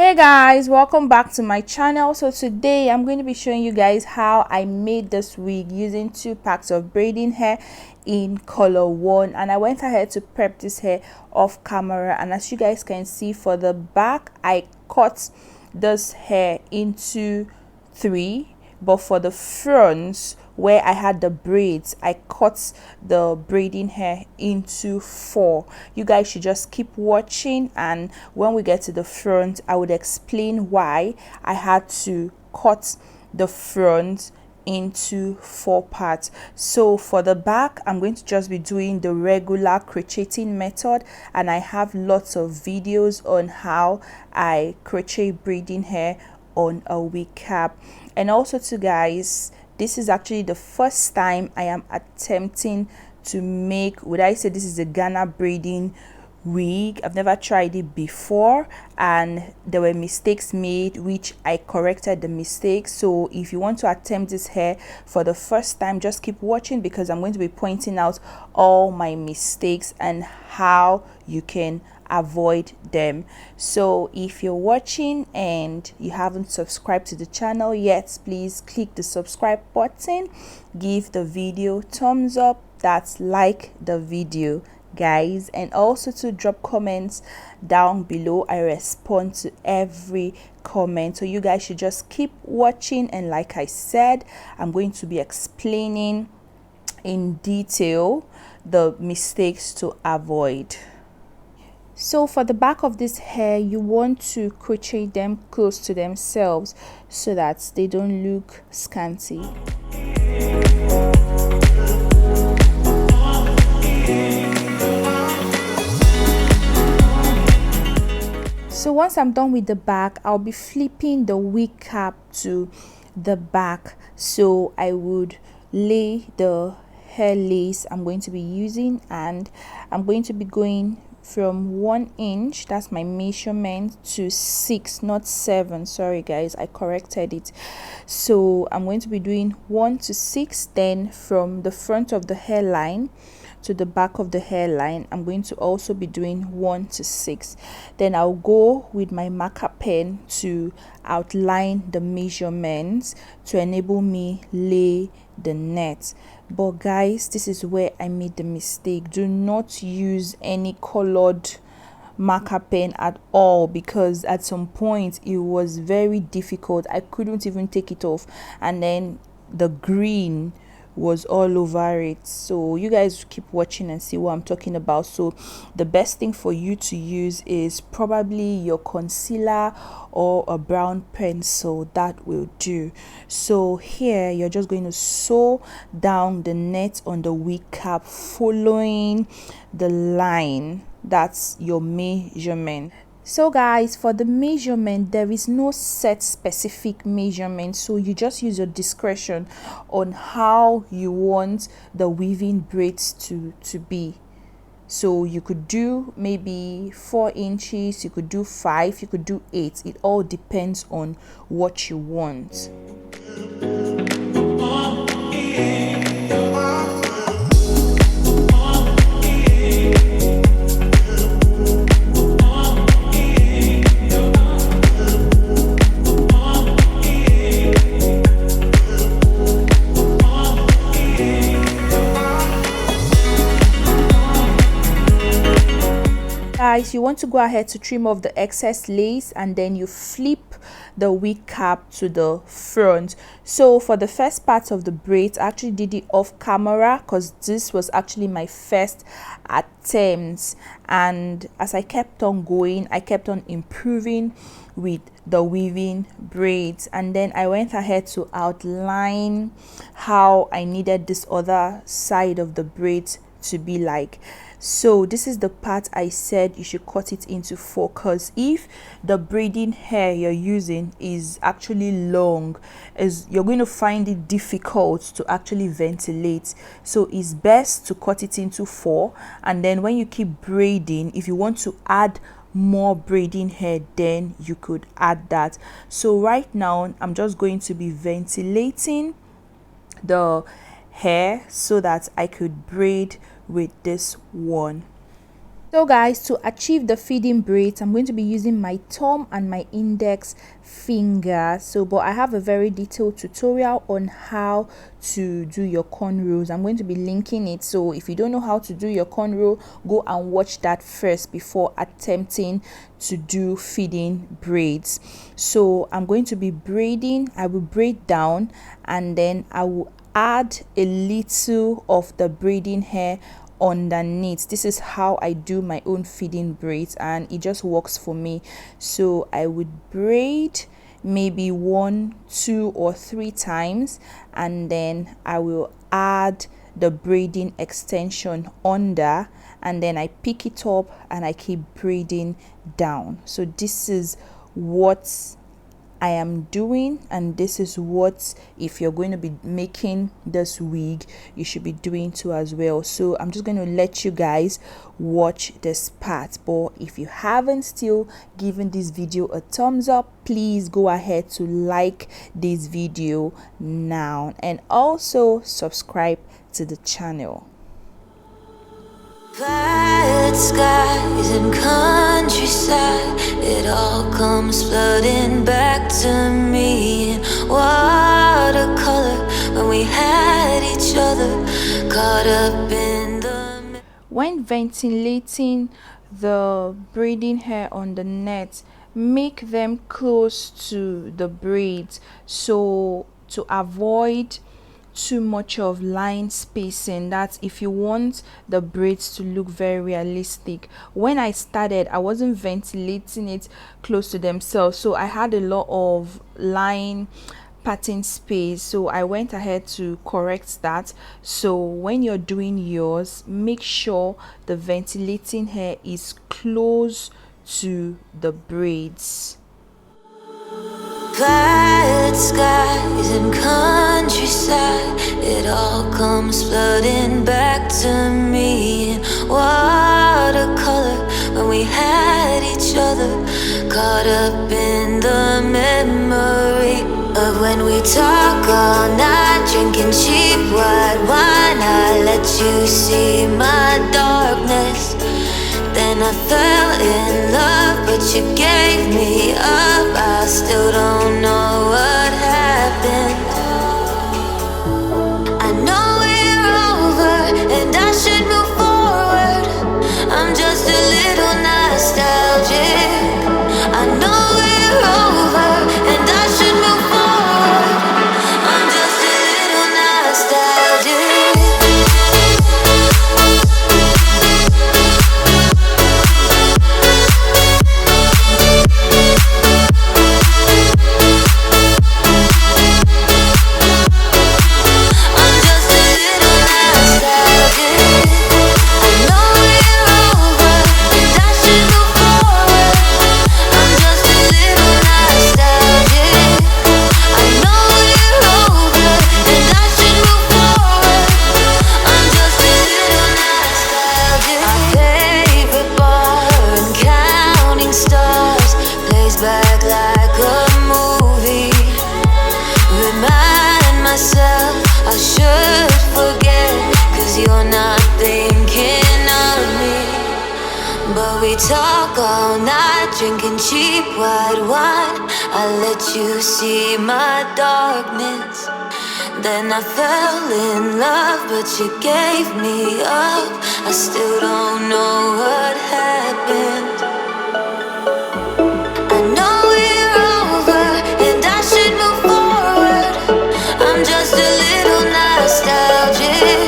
Hey guys, welcome back to my channel. So today I'm going to be showing you guys how I made this wig using 2 packs of braiding hair in color 1, and I went ahead to prep this hair off camera. And as you guys can see, for the back I cut this hair into 3, but for the fronts where I had the braids, I cut the braiding hair into 4. You guys should just keep watching, and when we get to the front I would explain why I had to cut the front into 4 parts. So for the back I'm going to just be doing the regular crocheting method, and I have lots of videos on how I crochet braiding hair on a wig cap. And also to guys, this is actually the first time I am attempting to make, would I say, this is a Ghana braiding wig. I've never tried it before, and there were mistakes made which I corrected the mistakes. So if you want to attempt this hair for the first time, just keep watching, because I'm going to be pointing out all my mistakes and how you can avoid them. So if you're watching and you haven't subscribed to the channel yet, please click the subscribe button, give the video thumbs up, that's like the video guys, and also to drop comments down below. I respond to every comment, so you guys should just keep watching. And like I said, I'm going to be explaining in detail the mistakes to avoid. So for the back of this hair, you want to crochet them close to themselves so that they don't look scanty. So once I'm done with the back, I'll be flipping the wig cap to the back. So I would lay the hair lace I'm going to be using, and I'm going to be going from 1 inch, that's my measurement, to 6, not 7. Sorry guys, I corrected it. So I'm going to be doing 1 to 6. Then from the front of the hairline to the back of the hairline, I'm going to also be doing 1 to 6. Then I'll go with my marker pen to outline the measurements to enable me lay the net. But guys, this is where I made the mistake. Do not use any colored marker pen at all, because at some point it was very difficult. I couldn't even take it off, and then the green was all over it. So you guys keep watching and see what I'm talking about. So the best thing for you to use is probably your concealer or a brown pencil. That will do. So here you're just going to sew down the net on the wig cap following the line. That's your measurement. So guys, for the measurement, there is no set specific measurement, so you just use your discretion on how you want the weaving braids to be. So you could do maybe 4 inches, you could do 5, you could do 8. It all depends on what you want. Guys, you want to go ahead to trim off the excess lace, and then you flip the wig cap to the front. So for the first part of the braids, I actually did it off camera because this was actually my first attempt, and as I kept on going, I kept on improving with the weaving braids. And then I went ahead to outline how I needed this other side of the braids to be like. So this is the part I said you should cut it into 4, because if the braiding hair you're using is actually long, you're going to find it difficult to actually ventilate. So it's best to cut it into 4, and then when you keep braiding, if you want to add more braiding hair, then you could add that. So right now I'm just going to be ventilating the hair so that I could braid with this one. So guys, to achieve the fading braids, I'm going to be using my thumb and my index finger. So but I have a very detailed tutorial on how to do your cornrows. I'm going to be linking it, so if you don't know how to do your cornrow, go and watch that first before attempting to do fading braids. So I'm going to be braiding. I will braid down and then I will add a little of the braiding hair underneath. This is how I do my own fading braids and it just works for me. So I would braid maybe 1, 2 or 3 times and then I will add the braiding extension under and then I pick it up and I keep braiding down. So this is what I am doing, and this is what, if you're going to be making this wig, you should be doing too as well. So I'm just going to let you guys watch this part, but if you haven't still given this video a thumbs up, please go ahead to like this video now and also subscribe to the channel. Violet skies and countryside, it all comes flooding back to me in watercolor when we had each other caught up in the... When ventilating the braiding hair on the net, make them close to the braids so to avoid too much of line spacing. That's if you want the braids to look very realistic. When I started, I wasn't ventilating it close to themselves, so I had a lot of line pattern space, so I went ahead to correct that. So when you're doing yours, make sure the ventilating hair is close to the braids. Violet skies and countryside, it all comes flooding back to me in watercolor when we had each other caught up in the memory of when we talk all night, drinking cheap white wine. I let you see my darkness, then I fell in love, but you gave me up. I still don't know what happened. I know we're over and I should move forward. I'm just a little nostalgic. I know we're over and I should move forward. I'm just a little nostalgic. Talk all night, drinking cheap white wine. I let you see my darkness, then I fell in love, but you gave me up. I still don't know what happened. I know we're over and I should move forward. I'm just a little nostalgic.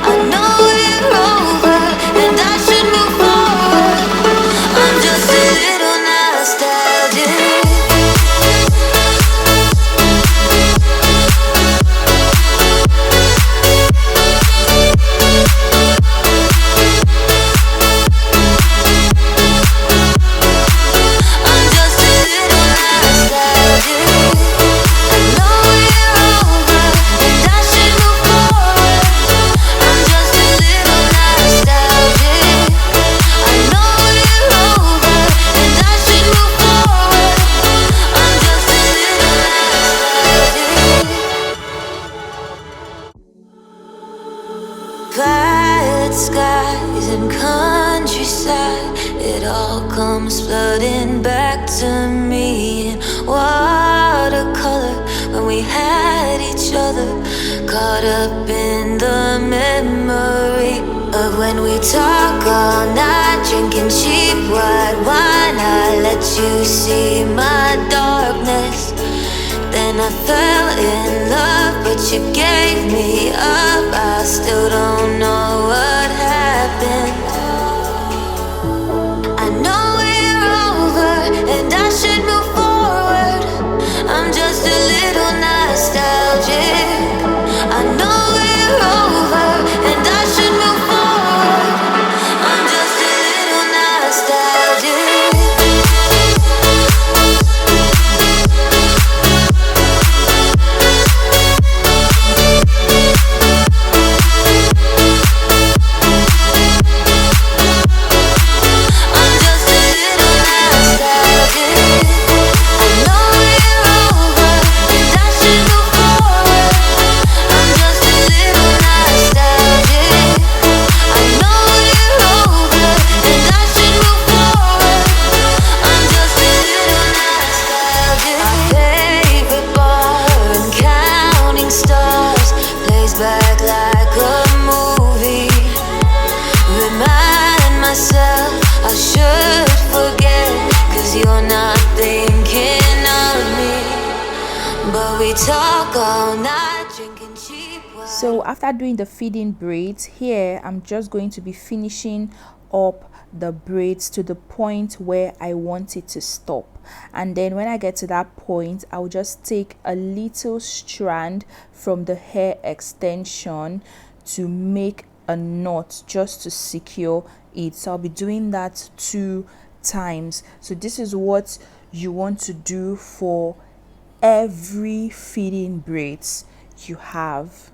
I know we're over and I should move forward. I'm just a little nostalgic. I'm just a little nostalgic. I know we're over and I should move forward. I'm just a little nostalgic. I know we're over and I should move forward. I'm just a little nostalgic. Violet Red skies and countryside, it all comes flooding back to me in watercolor. When we had each other, caught up in the memory of when we talk all night, drinking cheap white wine. I let you see my darkness. Then I fell in love, but you gave me up. I still don't know what happened. I know we're over, and I should move forward. I'm just a little nostalgic. I know we're over, and I should move forward. I'm just a little nostalgic. So after doing the feeding braids, here I'm just going to be finishing up the braids to the point where I want it to stop. And then when I get to that point, I'll just take a little strand from the hair extension to make a knot just to secure it. So I'll be doing that 2 times. So this is what you want to do for every feeding braids you have.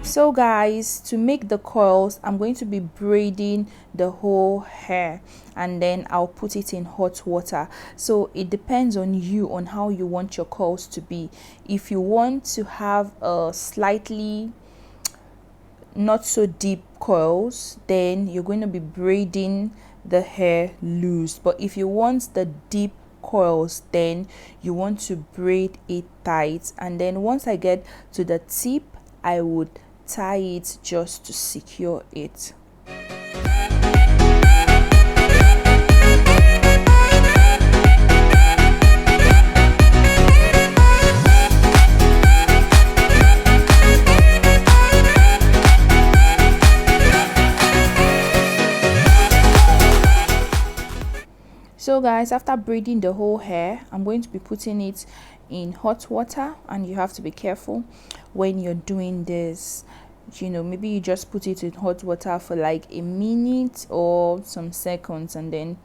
So guys, to make the coils, I'm going to be braiding the whole hair and then I'll put it in hot water. So it depends on you on how you want your coils to be. If you want to have a slightly not so deep coils, then you're going to be braiding the hair loose. But if you want the deep coils, then you want to braid it tight. And then once I get to the tip, I would tie it just to secure it. So guys, after braiding the whole hair, I'm going to be putting it in hot water, and you have to be careful when you're doing this. You know, maybe you just put it in hot water for like a minute or some seconds, and then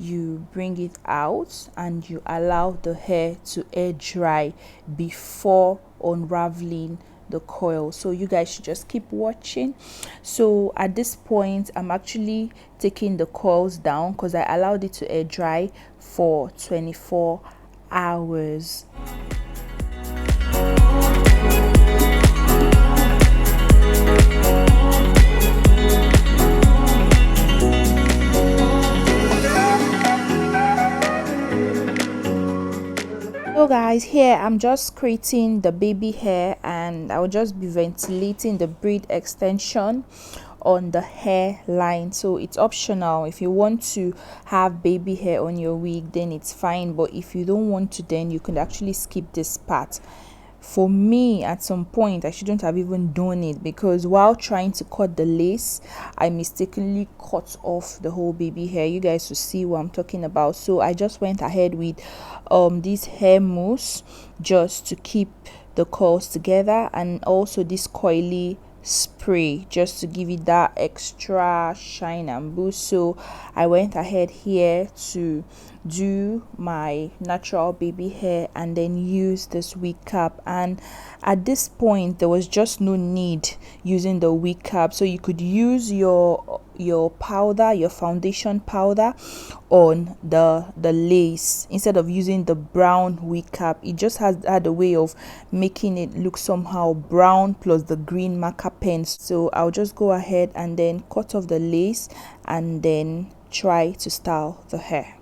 you bring it out and you allow the hair to air dry before unraveling the coil. So you guys should just keep watching. So at this point, I'm actually taking the coils down because I allowed it to air dry for 24 hours. So guys, here I'm just creating the baby hair, and I'll just be ventilating the braid extension on the hairline. So it's optional. If you want to have baby hair on your wig, then it's fine, but if you don't want to, then you can actually skip this part for me, at some point I shouldn't have even done it, because while trying to cut the lace, I mistakenly cut off the whole baby hair. You guys will see what I'm talking about. So I just went ahead with this hair mousse just to keep the curls together, and also this coily spray just to give it that extra shine and boost. So I went ahead here to do my natural baby hair and then use this wig cap, and at this point there was just no need using the wig cap, so you could use your powder, your foundation powder, on the lace instead of using the brown wig cap. It just had a way of making it look somehow brown plus the green marker pens. So I'll just go ahead and then cut off the lace and then try to style the hair.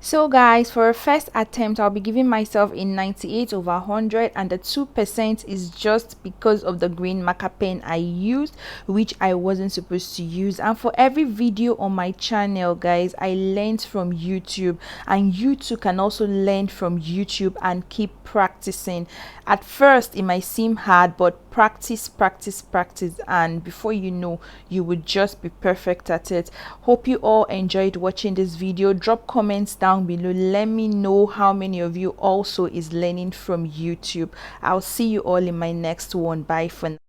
So guys, for a first attempt, I'll be giving myself a 98 over 100, and the 2% is just because of the green marker pen I used, which I wasn't supposed to use. And for every video on my channel, guys, I learned from YouTube, and you too can also learn from YouTube and keep practicing. At first it might seem hard, but practice, and before you know, you would just be perfect at it. Hope you all enjoyed watching this video. Drop comments down below, let me know how many of you also is learning from YouTube. I'll see you all in my next one. Bye for now.